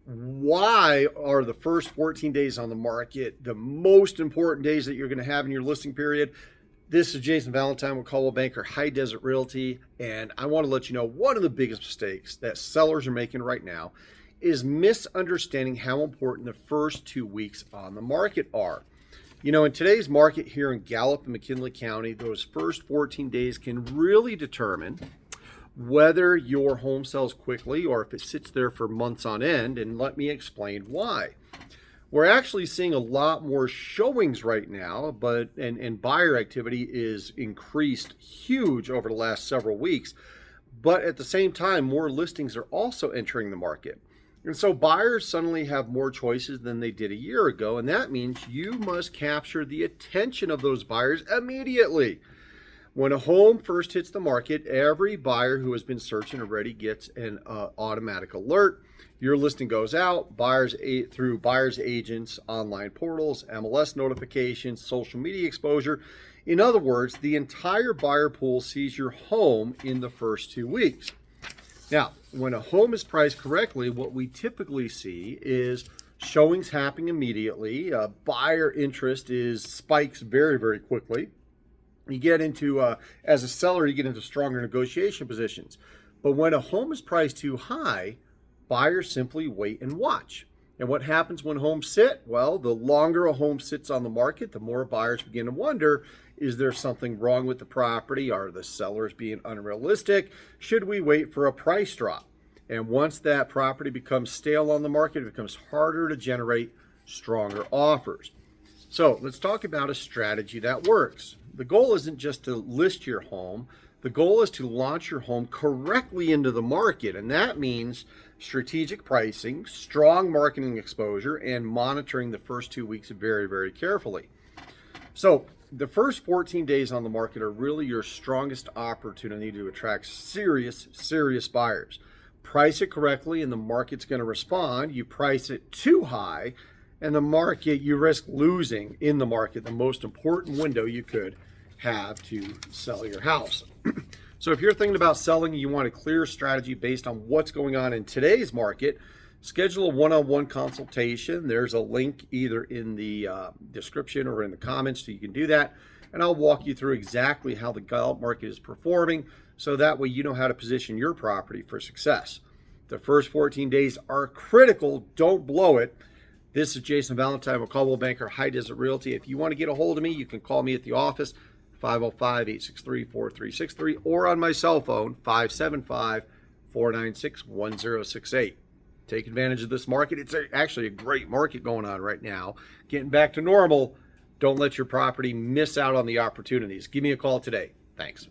Why are the first 14 days on the market the most important days that you're going to have in your listing period? This is Jason Valentine with Coldwell Banker High Desert Realty, and I want to let you know one of the biggest mistakes that sellers are making right now is misunderstanding how important the first 2 weeks on the market are. You know, in today's market here in Gallup and McKinley County, those first 14 days can really determine whether your home sells quickly or if it sits there for months on end, and let me explain why. We're actually seeing a lot more showings right now, and buyer activity is increased huge over the last several weeks. But at the same time, more listings are also entering the market. And so buyers suddenly have more choices than they did a year ago, and that means you must capture the attention of those buyers immediately. When a home first hits the market, every buyer who has been searching already gets an automatic alert. Your listing goes out, through buyers agents, online portals, MLS notifications, social media exposure. In other words, the entire buyer pool sees your home in the first 2 weeks. Now, when a home is priced correctly, what we typically see is showings happening immediately. Buyer interest spikes very, very quickly. You get into, as a seller, you get into stronger negotiation positions. But when a home is priced too high, buyers simply wait and watch. And what happens when homes sit? Well, the longer a home sits on the market, the more buyers begin to wonder, is there something wrong with the property? Are the sellers being unrealistic? Should we wait for a price drop? And once that property becomes stale on the market, it becomes harder to generate stronger offers. So let's talk about a strategy that works. The goal isn't just to list your home. The goal is to launch your home correctly into the market. And that means strategic pricing, strong marketing exposure, and monitoring the first 2 weeks very, very carefully. So the first 14 days on the market are really your strongest opportunity to attract serious buyers. Price it correctly and the market's going to respond. You price it too high and the market, you risk losing in the market the most important window you could have to sell your house. So if you're thinking about selling, you want a clear strategy based on what's going on in today's market, schedule a one-on-one consultation. There's a link either in the description or in the comments, so you can do that. And I'll walk you through exactly how the Gallup market is performing, so that way you know how to position your property for success. The first 14 days are critical. Don't blow it. This is Jason Valentine with Coldwell Banker High Desert Realty. If you want to get a hold of me, you can call me at the office, 505-863-4363, or on my cell phone, 575-496-1068. Take advantage of this market. It's actually a great market going on right now. Getting back to normal. Don't let your property miss out on the opportunities. Give me a call today. Thanks.